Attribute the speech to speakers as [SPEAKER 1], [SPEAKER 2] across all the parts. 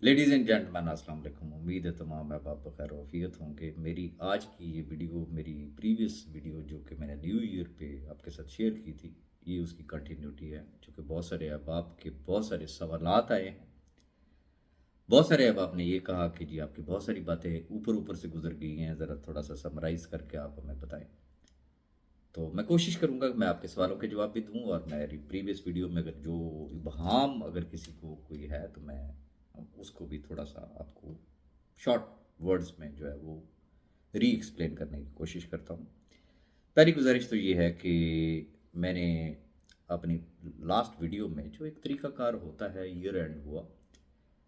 [SPEAKER 1] Ladies and gentleman अस्सलाम वालेकुम। उम्मीद है तमाम अहबाब बखैर वाफियत होंगे। मेरी आज की ये वीडियो मेरी प्रीवियस वीडियो जो कि मैंने न्यू ईयर पे आपके साथ शेयर की थी, ये उसकी कंटिन्यूटी है। चूँकि बहुत सारे अहबाब के बहुत सारे सवालात आए हैं। बहुत सारे अहबाब ने ये कहा कि जी आपकी बहुत सारी बातें ऊपर ऊपर से गुजर गई हैं, ज़रा थोड़ा सा समराइज़ करके आप हमें बताएं। तो मैं कोशिश करूंगा कि मैं आपके सवालों के जवाब भी दूं, और मेरी प्रीवियस वीडियो में अगर जो इबहाम अगर किसी को कोई है तो मैं उसको भी थोड़ा सा आपको शॉर्ट वर्ड्स में जो है वो री एक्सप्लेन करने की कोशिश करता हूँ। पहली गुजारिश तो ये है कि मैंने अपनी लास्ट वीडियो में जो एक तरीकाकार होता है, ईयर एंड हुआ,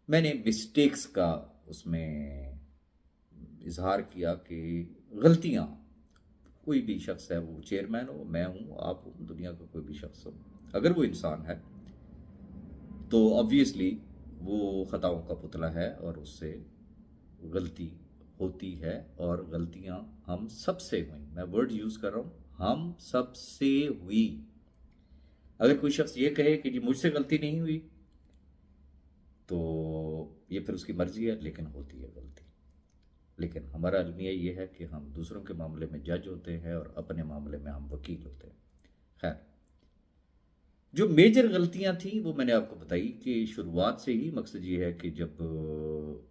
[SPEAKER 1] मैंने मिस्टेक्स का उसमें इजहार किया कि गलतियाँ, कोई भी शख्स है, वो चेयरमैन हो, मैं हूँ, आप हो, दुनिया का कोई भी शख्स हो, अगर वो इंसान है तो ऑब्वियसली वो ख़ताओं का पुतला है और उससे गलती होती है। और गलतियाँ हम सबसे हुई, मैं वर्ड यूज़ कर रहा हूँ, हम सबसे हुई। अगर कोई शख्स ये कहे कि जी मुझसे गलती नहीं हुई तो ये फिर उसकी मर्जी है, लेकिन होती है गलती। लेकिन हमारा अलमिया ये है कि हम दूसरों के मामले में जज होते हैं और अपने मामले में हम वकील होते हैं। खैर, जो मेजर गलतियां थी वो मैंने आपको बताई कि शुरुआत से ही मकसद ये है कि जब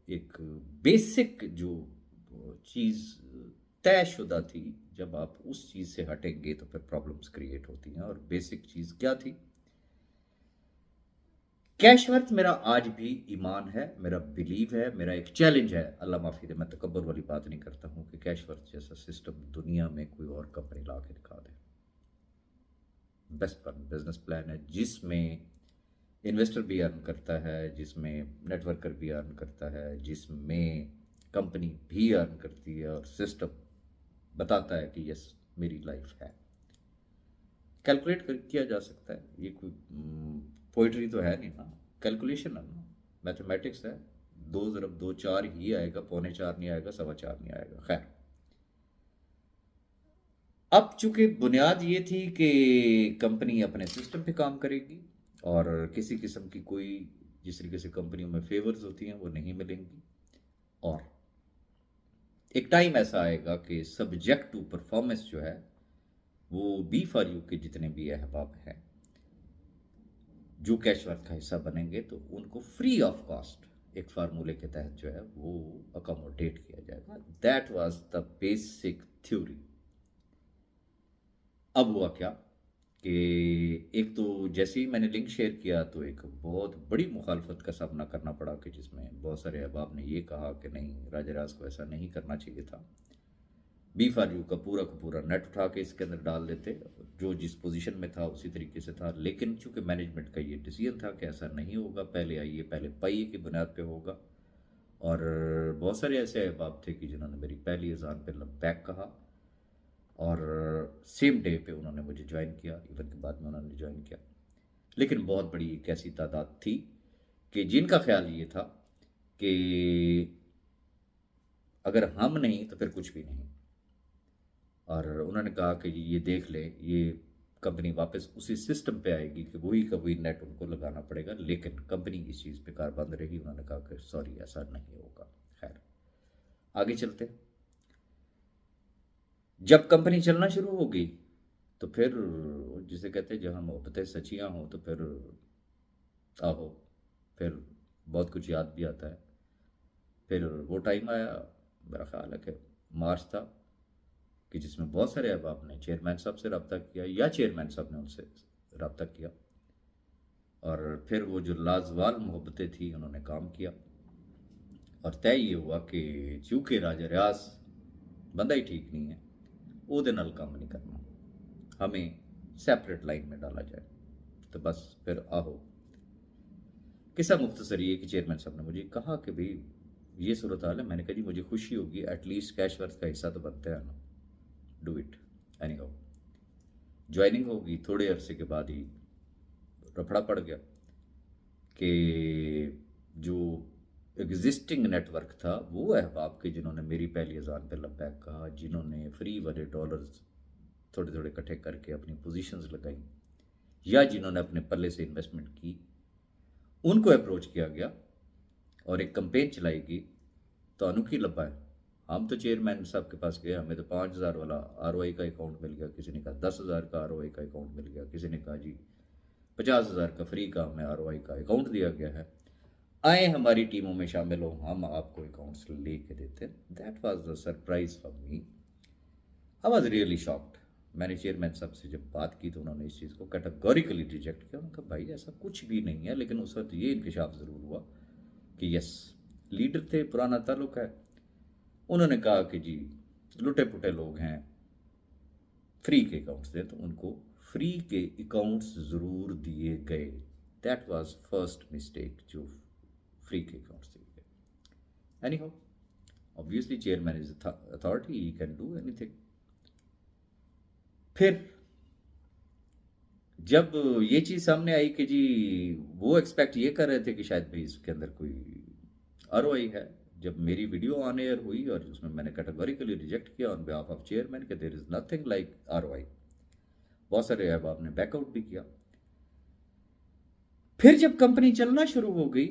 [SPEAKER 1] एक बेसिक जो चीज़ तयशुदा थी, जब आप उस चीज़ से हटेंगे तो फिर प्रॉब्लम्स क्रिएट होती हैं। और बेसिक चीज़ क्या थी? कैशवर्थ मेरा आज भी ईमान है, मेरा बिलीव है, मेरा एक चैलेंज है। अल्लाह माफ़ी दे, मैं तकब्बुर वाली बात नहीं करता हूँ कि कैशवर्थ जैसा सिस्टम दुनिया में कोई और कंपनी ला के दिखा दे। बेस्ट बिजनेस प्लान है जिसमें इन्वेस्टर भी अर्न करता है, जिसमें नेटवर्कर भी अर्न करता है, जिसमें कंपनी भी अर्न करती है, और सिस्टम बताता है कि यस मेरी लाइफ है। कैलकुलेट किया जा सकता है, ये कोई पोइट्री तो है नहीं ना, कैलकुलेशन है ना, मैथमेटिक्स है। दो ज़रब दो चार ही आएगा, पौने चार नहीं आएगा, सवा चार नहीं आएगा। खैर, अब चूंकि बुनियाद ये थी कि कंपनी अपने सिस्टम पे काम करेगी और किसी किस्म की कोई, जिस तरीके से कंपनियों में फेवर्स होती हैं वो नहीं मिलेंगी, और एक टाइम ऐसा आएगा कि सब्जेक्ट टू परफॉर्मेंस जो है वो बी फॉर यू के जितने भी अहबाब हैं जो कैशवर्थ का हिस्सा बनेंगे तो उनको फ्री ऑफ कॉस्ट एक फार्मूले के तहत जो है वो अकोमोडेट किया जाएगा। That was the basic theory. अब हुआ क्या कि एक तो जैसे ही मैंने लिंक शेयर किया तो एक बहुत बड़ी मुखालफत का सामना करना पड़ा, कि जिसमें बहुत सारे अहबाब ने ये कहा कि नहीं, राजा राज को ऐसा नहीं करना चाहिए था, बी फॉर यू का पूरा नेट उठा के इसके अंदर डाल देते, जो जिस पोजीशन में था उसी तरीके से था। लेकिन चूंकि मैनेजमेंट का ये डिसीजन था कि ऐसा नहीं होगा, पहले आइए पहले पाइए की बुनियाद पे होगा। और बहुत सारे ऐसे अहबाब थे कि जिन्होंने मेरी पहली अजान पे लब्बैक कहा, और सेम डे पे उन्होंने मुझे ज्वाइन किया, इवन के बाद में उन्होंने ज्वाइन किया। लेकिन बहुत बड़ी एक ऐसी तादाद थी कि जिनका ख्याल ये था कि अगर हम नहीं तो फिर कुछ भी नहीं। और उन्होंने कहा कि ये देख ले, ये कंपनी वापस उसी सिस्टम पे आएगी कि वही का वही नेट उनको लगाना पड़ेगा। लेकिन कंपनी इस चीज़ पे कारबंद रही, उन्होंने कहा कि सॉरी ऐसा नहीं होगा। खैर, आगे चलते। जब कंपनी चलना शुरू हो गई तो फिर जिसे कहते हैं जहाँ मोहब्बतें सचियाँ हों तो फिर आहो, फिर बहुत कुछ याद भी आता है। फिर वो टाइम आया, मेरा ख्याल है कि मार्च था, कि जिसमें बहुत सारे अहबाब ने चेयरमैन साहब से रब्ता किया या चेयरमैन साहब ने उनसे रब्ता किया, और फिर वो जो लाजवाल मोहब्बतें थी उन्होंने काम किया। और तय ये हुआ कि चूंकि राजा रियाज बंदा ही ठीक नहीं है, ਉਹਦੇ ਨਾਲ काम नहीं करना, हमें सेपरेट लाइन में डाला जाए। तो बस फिर आहो, किस्सा मुख्तसर ये कि चेयरमैन साहब ने मुझे कहा कि भाई ये सूरत हाल है। मैंने कहा जी मुझे खुशी होगी, एटलीस्ट कैशवर्थ का हिस्सा तो बनता है ना, do it any how. Joining होगी, थोड़े अरसे के बाद ही रफड़ा पड़ गया कि जो एग्जिस्टिंग नेटवर्क था वो अहबाब के जिन्होंने मेरी पहली अजान पे लब्बैक कहा, जिन्होंने फ्री वाले डॉलर्स थोड़े थोड़े इकट्ठे करके अपनी पोजीशंस लगाई, या जिन्होंने अपने पल्ले से इन्वेस्टमेंट की, उनको अप्रोच किया गया और एक कंपेन चलाएगी तो अनोखी लब्बा है। हम तो चेयरमैन साहब के पास गए, हमें तो 5,000 वाला ROI का अकाउंट मिल गया, किसी ने कहा 10,000 का ROI का अकाउंट मिल गया, किसी ने कहा जी 50,000 का फ्री का हमें ROI का अकाउंट दिया गया है, आए हमारी टीमों में शामिल हो, हम आपको अकाउंट्स लेके देते हैं। That was the surprise for me. I was really shocked. मैंने चेयरमैन साहब से जब बात की तो उन्होंने इस चीज़ को कैटेगोरिकली रिजेक्ट किया। उन्होंने कहा भाई ऐसा कुछ भी नहीं है, लेकिन उस वक्त ये इंकशाफ ज़रूर हुआ कि यस, लीडर थे, पुराना ताल्लुक है। उन्होंने कहा कि जी लुटे पुटे लोग हैं, फ्री के अकाउंट्स दें, तो उनको फ्री के अकाउंट्स ज़रूर दिए गए। दैट वाज फर्स्ट मिस्टेक, जो फ्री के अकाउंट्स दिए गए। Any how, obviously chairman is authority, he can do anything. फिर जब ये चीज़ सामने आई कि जी वो एक्सपेक्ट ये कर रहे थे कि शायद भाई इसके अंदर कोई ROI है, जब मेरी वीडियो ऑन एयर हुई और उसमें मैंने कैटेगोरिकली रिजेक्ट किया ऑन बिहाफ ऑफ चेयरमैन कि there is nothing like ROI, बहुत सारे अहबाब ने बैकआउट भी किया। फिर जब कंपनी चलना शुरू हो गई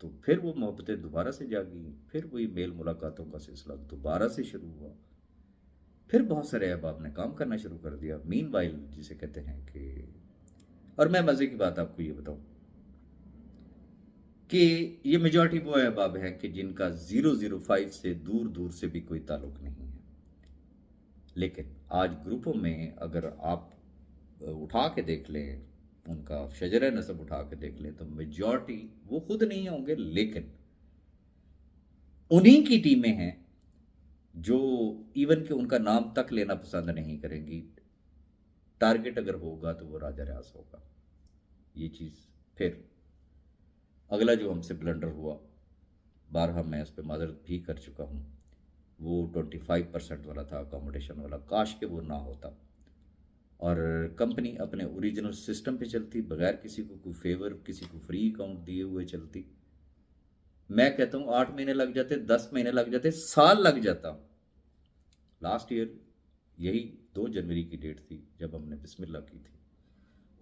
[SPEAKER 1] तो फिर वो मोहब्बतें दोबारा से जागी, फिर वही मेल मुलाकातों का सिलसिला दोबारा से शुरू हुआ। फिर बहुत सारे अहबाब ने काम करना शुरू कर दिया। मीनवाइल जिसे कहते हैं कि, और मैं मज़े की बात आपको ये बताऊं कि ये मेजॉरिटी वो अहबाब हैं कि जिनका 005 से दूर दूर से भी कोई ताल्लुक नहीं है। लेकिन आज ग्रुपों में अगर आप उठा के देख लें, उनका शजर नसब उठा के देख लें, तो मेजॉरिटी वो खुद नहीं होंगे, लेकिन उन्हीं की टीमें हैं जो इवन के उनका नाम तक लेना पसंद नहीं करेंगी। टारगेट अगर होगा तो वो राजा रियाज होगा। ये चीज़ फिर अगला जो हमसे ब्लंडर हुआ, बारहा मैं उस पर माजरत भी कर चुका हूँ, वो 25% वाला था अकोमोडेशन वाला। काश के वो ना होता और कंपनी अपने ओरिजिनल सिस्टम पे चलती, बगैर किसी को कोई फेवर, किसी को फ्री अकाउंट दिए हुए चलती। मैं कहता हूँ 8 महीने लग जाते, 10 महीने लग जाते, साल लग जाता। लास्ट ईयर यही 2 जनवरी की डेट थी जब हमने बिस्मिल्लाह की थी।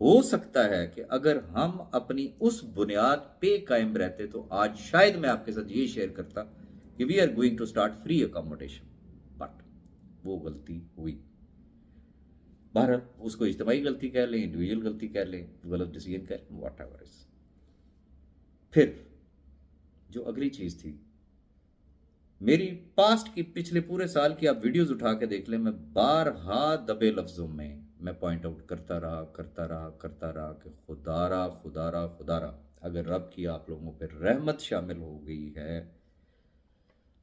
[SPEAKER 1] हो सकता है कि अगर हम अपनी उस बुनियाद पे कायम रहते तो आज शायद मैं आपके साथ ये शेयर करता कि we are going to start free accommodation, but वो गलती हुई। बहरहाल उसको इज्तिमाई गलती कह लें, इंडिविजुअल गलती कह लें, गलत डिसीजन कह लें, वॉट एवर इज। फिर जो अगली चीज़ थी, मेरी पास्ट की पिछले पूरे साल की आप वीडियोस उठा के देख लें, मैं बारहा दबे लफ्जों में मैं पॉइंट आउट करता रहा कि खुदारा खुदारा खुदारा, अगर रब की आप लोगों पर रहमत शामिल हो गई है,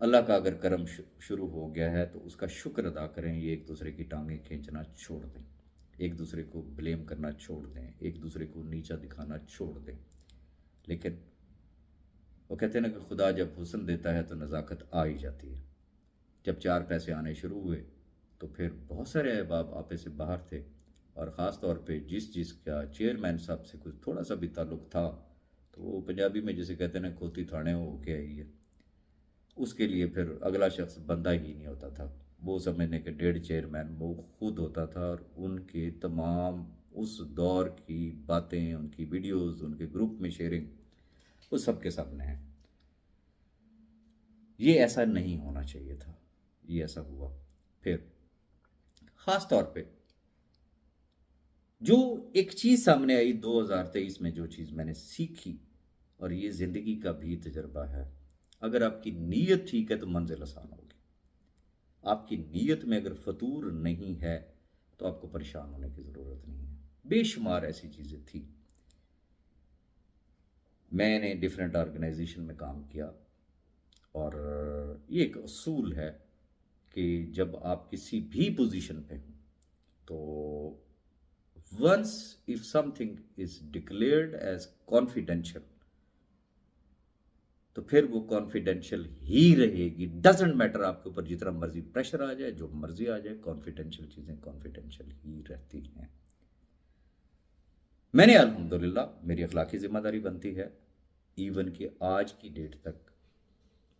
[SPEAKER 1] अल्लाह का अगर करम शुरू हो गया है, तो उसका शुक्र अदा करें। ये एक दूसरे की टांगें खींचना छोड़ दें, एक दूसरे को ब्लेम करना छोड़ दें, एक दूसरे को नीचा दिखाना छोड़ दें। लेकिन वो कहते हैं ना कि खुदा जब हुस्न देता है तो नज़ाकत आ ही जाती है। जब 4 पैसे आने शुरू हुए तो फिर बहुत सारे अहबाब आपे से बाहर थे, और ख़ास तौर पे जिसका चेयरमैन साहब से कुछ थोड़ा सा भी ताल्लुक़ था, तो वो पंजाबी में जिसे कहते हैं ना खोती थाने हो के आई है, उसके लिए फिर अगला शख्स बंदा ही नहीं होता था। वो समझने के 1.5 चेयरमैन वो खुद होता था, और उनके तमाम उस दौर की बातें, उनकी वीडियोस, उनके ग्रुप में शेयरिंग, वो सबके सामने है। ये ऐसा नहीं होना चाहिए था, ये ऐसा हुआ। फिर ख़ास तौर पे जो एक चीज़ सामने आई 2023 में, जो चीज़ मैंने सीखी, और ये ज़िंदगी का भी तजर्बा है, अगर आपकी नीयत ठीक है तो मंजिल आसान होगी। आपकी नीयत में अगर फतूर नहीं है तो आपको परेशान होने की ज़रूरत नहीं है। बेशुमार ऐसी चीज़ें थी। मैंने डिफरेंट ऑर्गेनाइजेशन में काम किया, और ये एक असूल है कि जब आप किसी भी पोजीशन पे हो तो once if something is declared as confidential, तो फिर वो कॉन्फिडेंशियल ही रहेगी। डजेंट मैटर आपके ऊपर जितना मर्जी प्रेशर आ जाए, जो मर्जी आ जाए, कॉन्फिडेंशियल चीज़ें कॉन्फिडेंशियल ही रहती हैं। मैंने अल्हम्दुलिल्लाह, मेरी अखलाकी जिम्मेदारी बनती है, इवन कि आज की डेट तक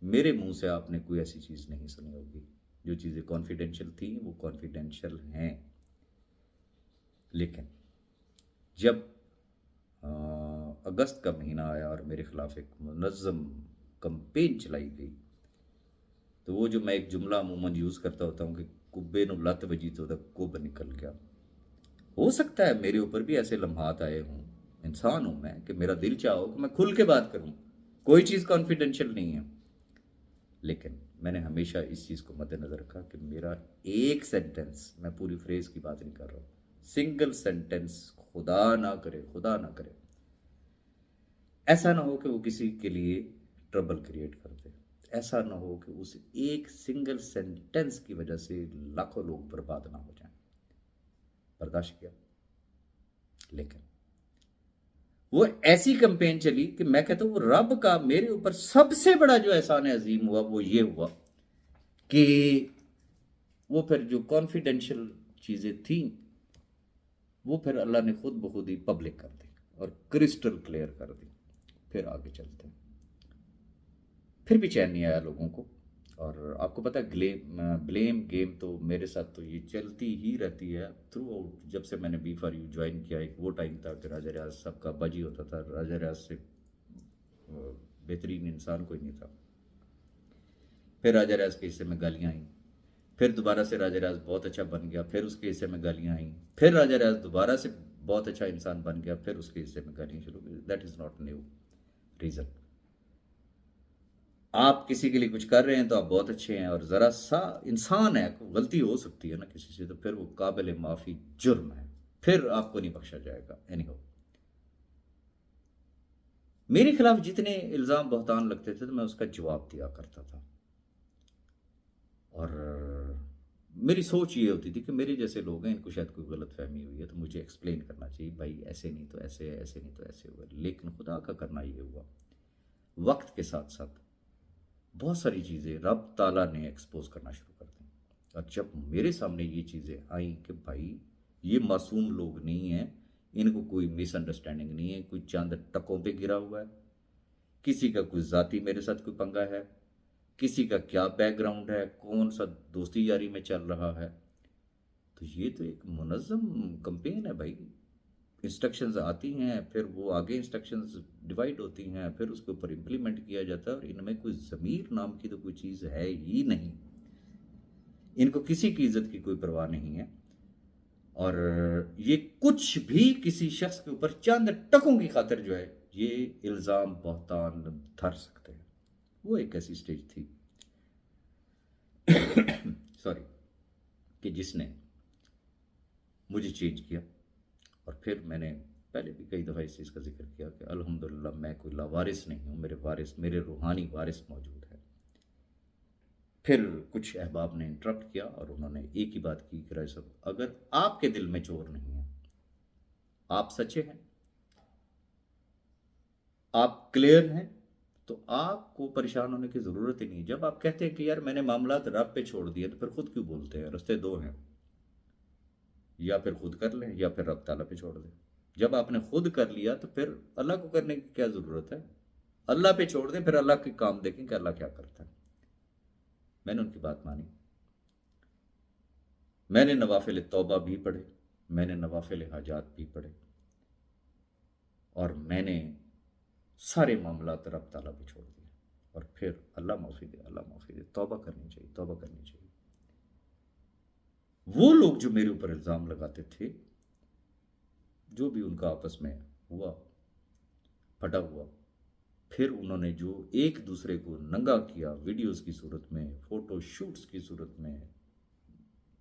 [SPEAKER 1] मेरे मुंह से आपने कोई ऐसी चीज़ नहीं सुनी होगी। जो चीज़ें कॉन्फिडेंशियल थी वो कॉन्फिडेंशियल हैं। लेकिन जब अगस्त का महीना आया और मेरे ख़िलाफ़ एक मुनज़्ज़म कंपेन चलाई गई, तो वो जो मैं एक जुमला अमूमन यूज़ करता होता हूँ कि कुब्बे नूं लत्त वजी तो उहदा कुब निकल गया। हो सकता है मेरे ऊपर भी ऐसे लम्हात आए हों, इंसान हूँ मैं, कि मेरा दिल चाहो कि मैं खुल के बात करूँ, कोई चीज़ कॉन्फिडेंशियल नहीं है। लेकिन मैंने हमेशा इस चीज़ को मद्देनज़र रखा कि मेरा एक सेंटेंस, मैं पूरी फ्रेज़ की बात नहीं कर रहा हूँ, सिंगल सेंटेंस, खुदा ना करे, खुदा ना करे, ऐसा ना हो कि वो किसी के लिए ट्रबल क्रिएट कर दे, ऐसा ना हो कि उस एक सिंगल सेंटेंस की वजह से लाखों लोग बर्बाद ना हो जाएं। बर्दाश्त किया, लेकिन वो ऐसी कंपेन चली कि मैं कहता हूँ रब का मेरे ऊपर सबसे बड़ा जो एहसान अजीम हुआ वो ये हुआ कि वो फिर जो कॉन्फिडेंशियल चीज़ें थी वो फिर अल्लाह ने खुद ब खुद ही पब्लिक कर दी और क्रिस्टल क्लियर कर दी। फिर आगे चलते हैं, फिर भी चैन नहीं आया लोगों को। और आपको पता है ब्लेम गेम तो मेरे साथ तो ये चलती ही रहती है थ्रू आउट। जब से मैंने B4U ज्वाइन किया, एक वो टाइम था कि राजा रियाज सबका बाजी होता था, राजा रियाज से बेहतरीन इंसान कोई नहीं था। फिर राजा रियाज के हिस्से में गालियाँ आई, फिर दोबारा से राजा रियाज बहुत अच्छा बन गया, फिर उसके हिस्से में गालियाँ आई, फिर राजा रियाज दोबारा से बहुत अच्छा इंसान बन गया, फिर उसके हिस्से में गालियाँ शुरू हुई। That is not new reason. आप किसी के लिए कुछ कर रहे हैं तो आप बहुत अच्छे हैं, और ज़रा सा इंसान है, गलती हो सकती है ना किसी से, तो फिर वो काबिल माफ़ी जुर्म है, फिर आपको नहीं बख्शा जाएगा। एनीहो, मेरे खिलाफ जितने इल्ज़ाम बहतान लगते थे तो मैं उसका जवाब दिया करता था। और मेरी सोच ये होती थी कि मेरे जैसे लोग हैं, इनको शायद कोई गलत फहमी हुई है तो मुझे एक्सप्लेन करना चाहिए, भाई ऐसे नहीं तो ऐसे है, ऐसे नहीं तो ऐसे हुआ। लेकिन खुदा का करना ये हुआ, वक्त के साथ साथ बहुत सारी चीज़ें रब ताला ने एक्सपोज करना शुरू कर दी। और जब मेरे सामने ये चीज़ें आई कि भाई ये मासूम लोग नहीं हैं, इनको कोई मिसअंडरस्टैंडिंग नहीं है, कोई चंद टकों पे गिरा हुआ है, किसी का कोई ज़ाती मेरे साथ कोई पंगा है, किसी का क्या बैकग्राउंड है, कौन सा दोस्ती यारी में चल रहा है, तो ये तो एक मुनज़्ज़म कंपेन है भाई। इंस्ट्रक्शंस आती हैं, फिर वो आगे इंस्ट्रक्शंस डिवाइड होती हैं, फिर उसके ऊपर इम्प्लीमेंट किया जाता है, और इनमें कोई ज़मीर नाम की तो कोई चीज़ है ही नहीं। इनको किसी की इज्जत की कोई परवाह नहीं है, और ये कुछ भी किसी शख्स के ऊपर चंद टकों की खातिर जो है ये इल्ज़ाम बहतान धर सकते हैं। वो एक ऐसी स्टेज थी सॉरी, कि जिसने मुझे चेंज किया। और फिर मैंने पहले भी कई दफ़ा इस चीज़ का जिक्र किया कि अल्हम्दुलिल्लाह मैं कोई लावारिस नहीं हूँ, मेरे वारिस, मेरे रूहानी वारिस मौजूद है। फिर कुछ अहबाब ने इंटरप्ट किया और उन्होंने एक ही बात की कि राय साहब, अगर आपके दिल में चोर नहीं है, आप सच्चे हैं, आप क्लियर हैं, तो आपको परेशान होने की ज़रूरत ही नहीं। जब आप कहते हैं कि यार मैंने मामला रब पे छोड़ दिया, तो फिर खुद क्यों बोलते हैं? रास्ते दो हैं, या फिर खुद कर लें या फिर रब ताला पे छोड़ दें। जब आपने खुद कर लिया तो फिर अल्लाह को करने की क्या ज़रूरत है? अल्लाह पे छोड़ दें, फिर अल्लाह के काम देखें कि अल्लाह क्या करता है। मैंने उनकी बात मानी, मैंने नवाफिल तौबा भी पढ़े, मैंने नवाफिल हाजात भी पढ़े, और मैंने सारे मामला रब ताला पे छोड़ दिए। और फिर अल्लाह माफ़ी दे, अल्लाह माफ़ी दे, तौबा करनी चाहिए, तौबा करनी चाहिए। वो लोग जो मेरे ऊपर इल्ज़ाम लगाते थे, जो भी उनका आपस में हुआ, फटा हुआ, फिर उन्होंने जो एक दूसरे को नंगा किया वीडियोस की सूरत में, फ़ोटो शूट्स की सूरत में,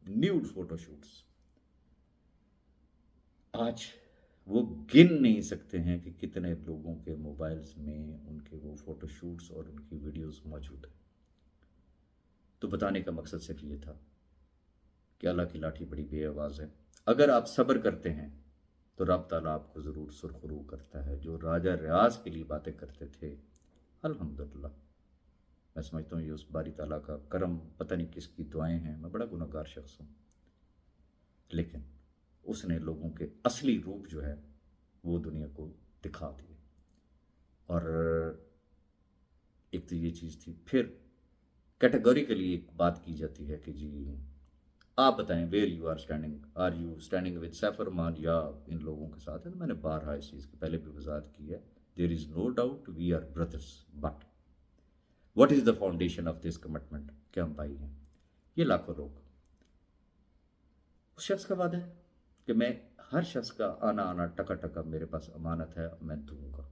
[SPEAKER 1] न्यूड फ़ोटो शूट्स, आज वो गिन नहीं सकते हैं कि कितने लोगों के मोबाइल्स में उनके वो फ़ोटो शूट्स और उनकी वीडियोस मौजूद है। तो बताने का मकसद सिर्फ ये था कि अल्लाह की लाठी बड़ी बेआवाज़ है। अगर आप सब्र करते हैं तो रब ताला आपको ज़रूर सुरखरू करता है। जो राजा रियाज के लिए बातें करते थे, अल्हम्दुलिल्लाह मैं समझता हूँ ये उस बारी ताला का करम, पता नहीं किसकी दुआएं हैं। मैं बड़ा गुनहगार शख्स हूँ, लेकिन उसने लोगों के असली रूप जो है वो दुनिया को दिखा दिए। और एक तो ये चीज़ थी। फिर कैटेगोरिकली एक बात की जाती है कि जी आप बताएं where you are you standing with Saif Rahman या इन लोगों के साथ है। तो मैंने बारहा इस चीज़ की पहले भी वजाहत की है there is no doubt we are brothers, but what is the foundation of this commitment, कि हम भाई हैं। ये लाखों लोग, उस शख्स का वादा है कि मैं हर शख्स का आना आना टका टका मेरे पास अमानत है, मैं दूंगा।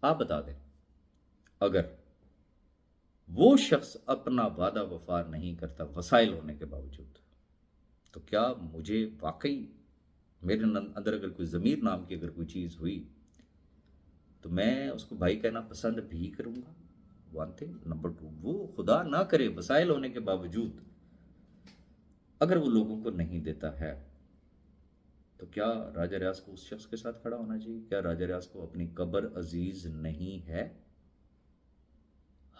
[SPEAKER 1] आप बता दें, अगर वो शख्स अपना वादा वफा नहीं करता वसाइल होने के बावजूद, तो क्या मुझे वाकई मेरे अंदर अगर कोई ज़मीर नाम की अगर कोई चीज़ हुई तो मैं उसको भाई कहना पसंद भी करूँगा। One thing. नंबर टू, वो खुदा ना करे वसाइल होने के बावजूद अगर वो लोगों को नहीं देता है, तो क्या राजा रियाज को उस शख्स के साथ खड़ा होना चाहिए? क्या राजा रियाज को अपनी कब्र अजीज नहीं है?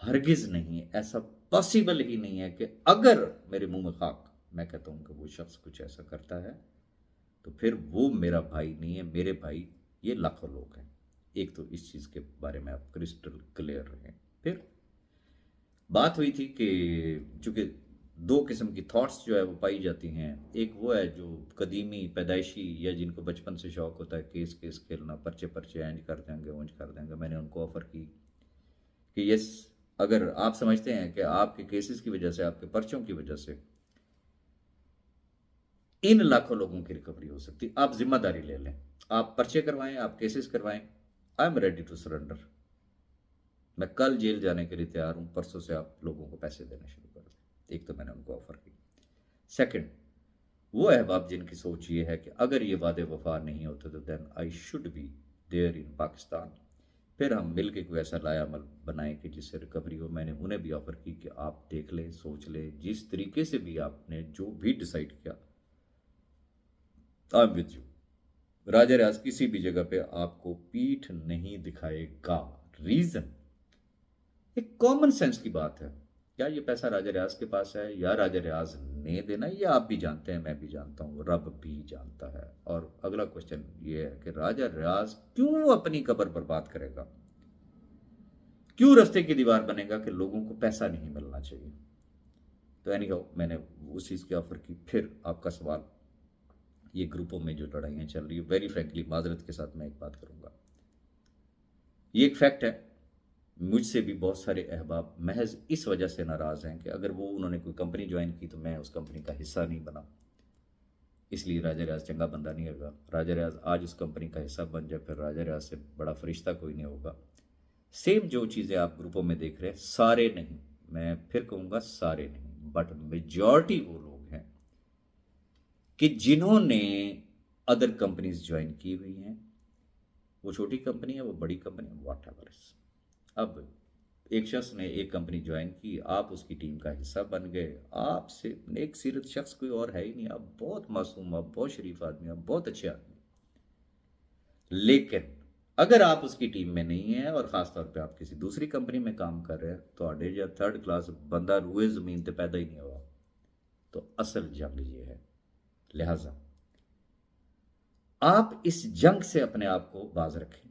[SPEAKER 1] हरगिज नहीं है। ऐसा पॉसिबल ही नहीं है कि अगर मेरे मुंह में खाक मैं कहता हूं कि वो शख्स कुछ ऐसा करता है तो फिर वो मेरा भाई नहीं है, मेरे भाई ये लाखों लोग हैं। एक तो इस चीज़ के बारे में आप क्रिस्टल क्लियर रहें। फिर बात हुई थी कि चूंकि दो किस्म की थॉट्स जो है वो पाई जाती हैं। एक वो है जो कदीमी पैदाइशी या जिनको बचपन से शौक होता है केस केस खेलना, पर्चे पर्चे एंज कर देंगे ऊंज कर देंगे। मैंने उनको ऑफ़र की कि यस, अगर आप समझते हैं कि आपके केसेस की वजह से, आपके पर्चों की वजह से इन लाखों लोगों की रिकवरी हो सकती, आप जिम्मेदारी ले लें, आप पर्चे करवाएं, आप केसेस करवाएं, I am ready to surrender. मैं कल जेल जाने के लिए तैयार हूं, परसों से आप लोगों को पैसे देने शुरू कर दें। एक तो मैंने उनको ऑफर की। सेकंड, वो अहबाब जिनकी सोच ये है कि अगर ये वादे वफा नहीं होते तो then I should be there in Pakistan, फिर हम मिल के कोई ऐसा लायामल बनाएं कि जिससे रिकवरी हो। मैंने उन्हें भी ऑफर की कि आप देख लें, सोच लें, जिस तरीके से भी आपने जो भी डिसाइड किया, आई एम विद यू। राजा रियाज किसी भी जगह पे आपको पीठ नहीं दिखाएगा। रीजन, एक कॉमन सेंस की बात है। क्या ये पैसा राजा रियाज के पास है या राजा रियाज ने देना? ये आप भी जानते हैं, मैं भी जानता हूँ, रब भी जानता है। और अगला क्वेश्चन ये है कि राजा रियाज क्यों अपनी कब्र बर्बाद करेगा? क्यों रास्ते की दीवार बनेगा कि लोगों को पैसा नहीं मिलना चाहिए? तो एनीहाउ मैंने उस चीज़ की ऑफर की। फिर आपका सवाल, ये ग्रुपों में जो लड़ाइयाँ चल रही है, वेरी फ्रैंकली माजरत के साथ मैं एक बात करूँगा, ये एक फैक्ट है। मुझसे भी बहुत सारे अहबाब महज इस वजह से नाराज़ हैं कि अगर वो उन्होंने कोई कंपनी ज्वाइन की तो मैं उस कंपनी का हिस्सा नहीं बना, इसलिए राजा रियाज चंगा बंदा नहीं होगा। राजा रियाज आज उस कंपनी का हिस्सा बन जाए, फिर राजा रियाज से बड़ा फरिश्ता कोई नहीं होगा। सेम जो चीज़ें आप ग्रुपों में देख रहे हैं, सारे नहीं, मैं फिर कहूँगा सारे नहीं, बट मेजॉरिटी वो लोग हैं कि जिन्होंने अदर कंपनीज ज्वाइन की हुई हैं। वो छोटी कंपनी है, वो बड़ी कंपनी है, व्हाट एवर। अब एक शख्स ने एक कंपनी ज्वाइन की, आप उसकी टीम का हिस्सा बन गए, आपसे नेक सीरत शख्स कोई और है ही नहीं, आप बहुत मासूम, आप बहुत शरीफ आदमी, आप बहुत अच्छे आदमी। लेकिन अगर आप उसकी टीम में नहीं हैं और ख़ासतौर पे आप किसी दूसरी कंपनी में काम कर रहे हैं, तो आडे या थर्ड क्लास बंदा रूए ज़मीन पे पैदा ही नहीं हुआ। तो असल जंग ये है। लिहाजा आप इस जंग से अपने आप को बाज रखें।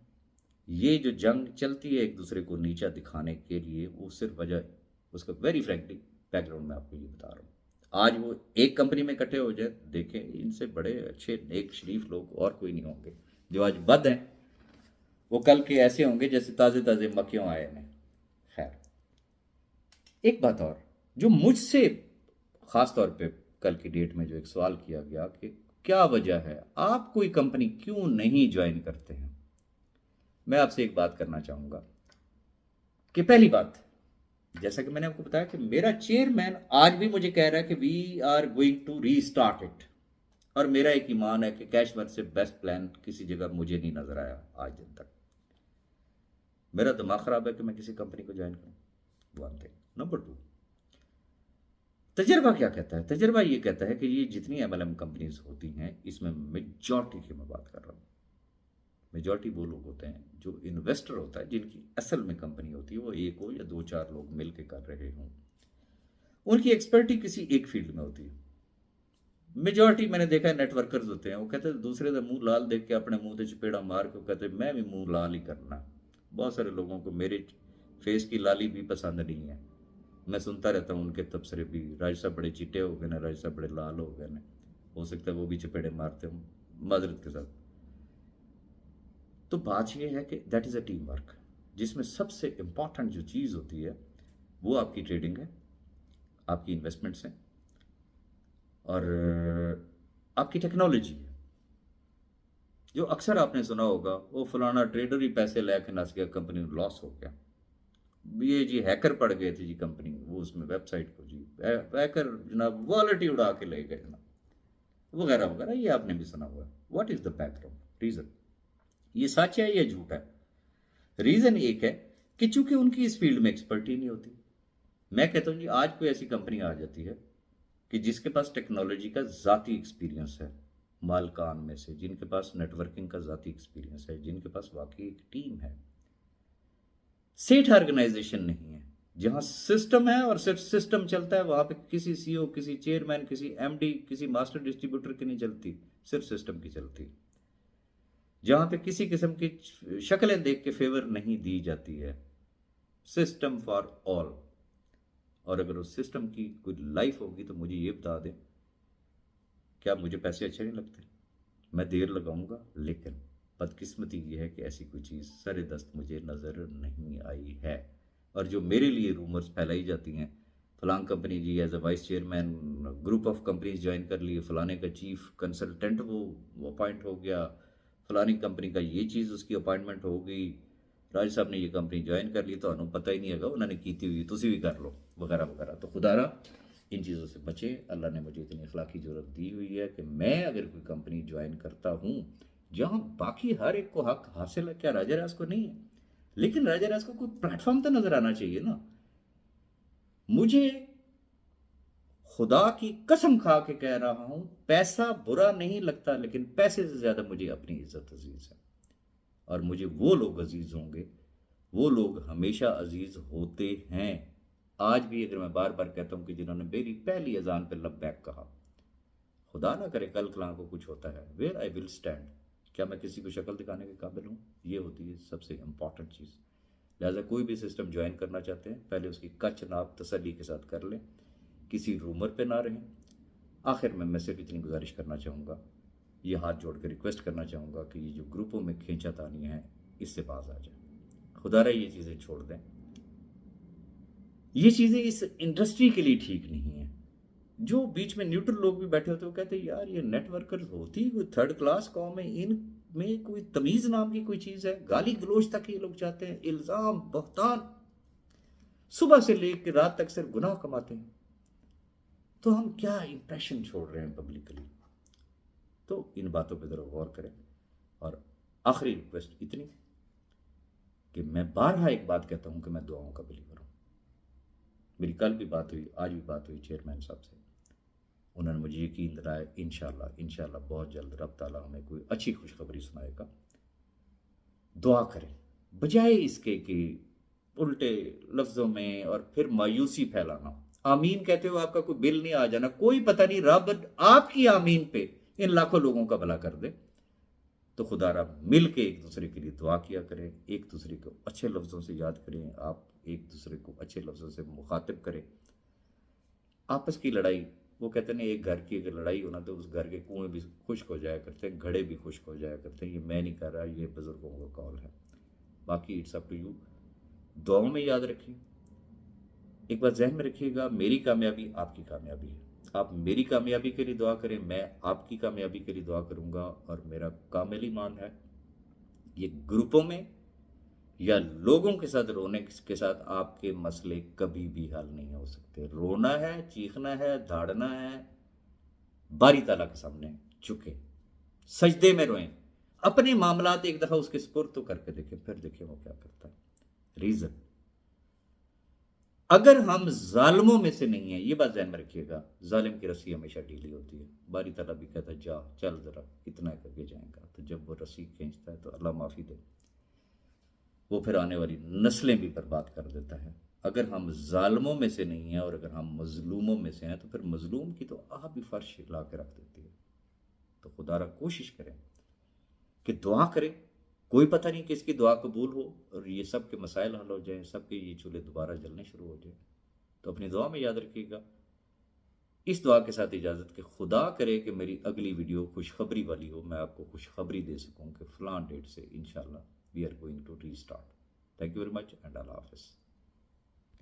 [SPEAKER 1] ये जो जंग चलती है एक दूसरे को नीचा दिखाने के लिए, वो सिर्फ वजह उसका वेरी फ्रैंकली बैकग्राउंड में आपको ये बता रहा हूँ। आज वो एक कंपनी में इकट्ठे हो जाए, देखें इनसे बड़े अच्छे नेक शरीफ लोग और कोई नहीं होंगे। जो आज बद हैं वो कल के ऐसे होंगे जैसे ताज़े ताज़े मक्खियों आए हैं। खैर, एक बात और जो मुझसे ख़ास तौर पे कल की डेट में जो एक सवाल किया गया कि क्या वजह है आप कोई कंपनी क्यों नहीं ज्वाइन करते हैं, मैं आपसे एक बात करना चाहूँगा कि पहली बात, जैसा कि मैंने आपको बताया कि मेरा चेयरमैन आज भी मुझे कह रहा है कि we are going to restart it, और मेरा एक ईमान है कि कैश वर्थ से बेस्ट प्लान किसी जगह मुझे नहीं नजर आया आज दिन तक। मेरा दिमाग खराब है कि मैं किसी कंपनी को ज्वाइन करूं, वन थिंग। नंबर टू, तजर्बा क्या कहता है? तजर्बा ये कहता है कि ये जितनी MLM कंपनीज होती हैं, इसमें मेजॉरिटी की मैं बात कर रहा हूँ, मेजॉरिटी वो लोग होते हैं जो इन्वेस्टर होता है, जिनकी असल में कंपनी होती है, वो एक हो या दो चार लोग मिलकर कर रहे हों, उनकी एक्सपर्टी किसी एक फील्ड में होती है। मेजॉरिटी मैंने देखा है नेटवर्कर्स होते हैं, वो कहते हैं दूसरे का मुंह लाल देख के अपने मुंह से चपेड़ा मार के कहते हैं मैं भी मुंह लाल ही करना। बहुत सारे लोगों को मेरे फेस की लाली भी पसंद नहीं है, मैं सुनता रहता हूँ उनके तबसरे भी, राज साहब बड़े चिट्टे हो गए ना, राज साहब बड़े लाल हो गए ना, हो सकता है वो भी चपेड़े मारते हूँ माजरत के साथ। तो बात यह है कि that is a team work, जिसमें सबसे इम्पॉर्टेंट जो चीज़ होती है वो आपकी ट्रेडिंग है, आपकी इन्वेस्टमेंट्स हैं, और आपकी टेक्नोलॉजी है। जो अक्सर आपने सुना होगा, वो फलाना ट्रेडर ही पैसे लेके नस गया, कंपनी में लॉस हो गया, ये जी हैकर पड़ गए थे जी कंपनी, वो उसमें वेबसाइट को जी हैकर जनाब वॉलेट ही उड़ा के ले गए जनाब, वगैरह वगैरह, ये आपने भी सुना हुआ है। What is the background reason? ये सच है या झूठ है? रीजन एक है कि चूंकि उनकी इस फील्ड में एक्सपर्ट ही नहीं होती। मैं कहता हूँ जी, आज कोई ऐसी कंपनी आ जाती है कि जिसके पास टेक्नोलॉजी का ज़ाती एक्सपीरियंस है, मालकान में से जिनके पास नेटवर्किंग का ज़ाती एक्सपीरियंस है, जिनके पास वाकई एक टीम है, सेठ ऑर्गेनाइजेशन नहीं है जहां सिस्टम है और सिर्फ सिस्टम चलता है, वहां पे किसी सीईओ, किसी चेयरमैन, किसी एमडी, किसी मास्टर डिस्ट्रीब्यूटर की नहीं चलती, सिर्फ सिस्टम की चलती। जहां पे किसी किस्म की शक्लें देख के फेवर नहीं दी जाती है, सिस्टम फॉर ऑल। और अगर उस सिस्टम की कोई लाइफ होगी तो मुझे ये बता दें, क्या मुझे पैसे अच्छे नहीं लगते? मैं देर लगाऊंगा, लेकिन बदकिस्मती ये है कि ऐसी कोई चीज़ सरे दस्त मुझे नज़र नहीं आई है। और जो मेरे लिए रूमर्स फैलाई जाती हैं, फलां कंपनी जी as a vice chairman group of companies join कर लिए, फलाने का चीफ कंसल्टेंट वो अपॉइंट हो गया, फलानी कंपनी का ये चीज़ उसकी अपॉइंटमेंट हो गई, राज साहब ने ये कंपनी ज्वाइन कर ली, तो हमें पता ही नहीं होगा उन्होंने की हुई, तुसी भी कर लो, वगैरह वगैरह। तो खुदारा इन चीज़ों से बचें। अल्लाह ने मुझे इतनी अखलाकी ज़रूरत दी हुई है कि मैं अगर कोई कंपनी ज्वाइन करता हूँ जहाँ बाकी हर एक को हक हासिल है, क्या राजा राज को नहीं है, लेकिन राजा राज को कोई प्लेटफॉर्म तो नज़र आना चाहिए ना। मुझे खुदा की कसम खा के कह रहा हूँ, पैसा बुरा नहीं लगता, लेकिन पैसे से ज़्यादा मुझे अपनी इज्जत अजीज़ है। और मुझे वो लोग अजीज़ होंगे, वो लोग हमेशा अजीज़ होते हैं। आज भी अगर मैं बार बार कहता हूँ कि जिन्होंने मेरी पहली अजान पे लब्बैक कहा, खुदा ना करे कल कलां को कुछ होता है, वेयर आई विल स्टैंड, क्या मैं किसी को शक्ल दिखाने के काबिल हूँ? ये होती है सबसे इंपॉर्टेंट चीज़। लिहाजा कोई भी सिस्टम ज्वाइन करना चाहते हैं, पहले उसकी कच नाप तसल्ली के साथ कर लें, किसी रूमर पे ना रहें। आखिर में मैं सिर्फ इतनी गुजारिश करना चाहूँगा, ये हाथ जोड़ कर रिक्वेस्ट करना चाहूँगा कि ये जो ग्रुपों में खींचातानी है, इससे बाज आ जाए। खुदारा ये चीज़ें छोड़ दें, ये चीज़ें इस इंडस्ट्री के लिए ठीक नहीं है। जो बीच में न्यूट्रल लोग भी बैठे होते हैं, वो कहते हैं यार ये नेटवर्कर होती कोई थर्ड क्लास कौम है, इनमें कोई तमीज़ नाम की कोई चीज़ है, गाली गलोच तक ये लोग चाहते हैं, इल्ज़ाम बहतान, सुबह से लेकर रात तक सिर्फ गुनाह कमाते हैं। तो हम क्या इंप्रेशन छोड़ रहे हैं पब्लिकली? तो इन बातों पर ज़रा गौर करें। और आखिरी रिक्वेस्ट इतनी कि मैं बारहा एक बात कहता हूँ कि मैं दुआओं का बिलीवर हूँ। मेरी कल भी बात हुई, आज भी बात हुई चेयरमैन साहब से, उन्होंने मुझे यकीन दिलाया इंशाल्लाह बहुत जल्द रब ताला हमें कोई अच्छी खुशखबरी सुनाएगा। दुआ करें, बजाय इसके कि उल्टे लफ्ज़ों में और फिर मायूसी फैलाना। आमीन कहते हो आपका कोई बिल नहीं आ जाना, कोई पता नहीं रब आपकी आमीन पे इन लाखों लोगों का भला कर दे। तो खुदारा मिल के एक दूसरे के लिए दुआ किया करें, एक दूसरे को अच्छे लफ्ज़ों से याद करें, आप एक दूसरे को अच्छे लफ्ज़ों से मुखातिब करें। आपस की लड़ाई, वो कहते हैं एक घर की अगर लड़ाई हो ना तो उस घर के कुएं भी खुश्क हो जाया करते हैं, घड़े भी खुश्क हो जाया करते हैं। ये मैं नहीं कर रहा, ये बुजुर्गों का कॉल है। बाकी इट्स अप टू यू। दुआओं में याद रखिए, एक बात जहन में रखिएगा, मेरी कामयाबी आपकी कामयाबी है। आप मेरी कामयाबी के लिए दुआ करें, मैं आपकी कामयाबी के लिए दुआ करूंगा। और मेरा कामिल ईमान है, ये ग्रुपों में या लोगों के साथ रोने के साथ आपके मसले कभी भी हल नहीं हो सकते। रोना है, चीखना है, धाड़ना है, बारी ताला के सामने झुके, सजदे में रोएं, अपने मामलात एक दफा उसके सुपुर्द तो करके देखें, फिर देखें वो क्या करता है। रीजन, अगर हम जालिमों में से नहीं है, ये बात ध्यान में रखिएगा, जालिम की रस्सी हमेशा ढीली होती है। बारी ताला भी कहता है जा चल जरा इतना करके जाएगा, तो जब वो रस्सी खींचता है तो अल्लाह माफ़ी दे, वो फिर आने वाली नस्लें भी बर्बाद कर देता है। अगर हम जालिमों में से नहीं हैं और अगर हम मजलूमों में से हैं, तो फिर मजलूम की तो आह भी फर्श ला के रख देती है। तो खुदारा कोशिश करें कि दुआ करें, कोई पता नहीं किसकी दुआ कबूल हो और ये सब के मसाइल हल हो जाए, सबके ये चूल्हे दोबारा जलने शुरू हो जाए। तो अपनी दुआ में याद रखिएगा, इस दुआ के साथ इजाज़त कि खुदा करे कि मेरी अगली वीडियो खुशखबरी वाली हो, मैं आपको खुशखबरी दे सकूँ कि फ़लाँ डेट से इंशाल्लाह we are going to restart. Thank you very much and अल्लाह हाफ़िज़।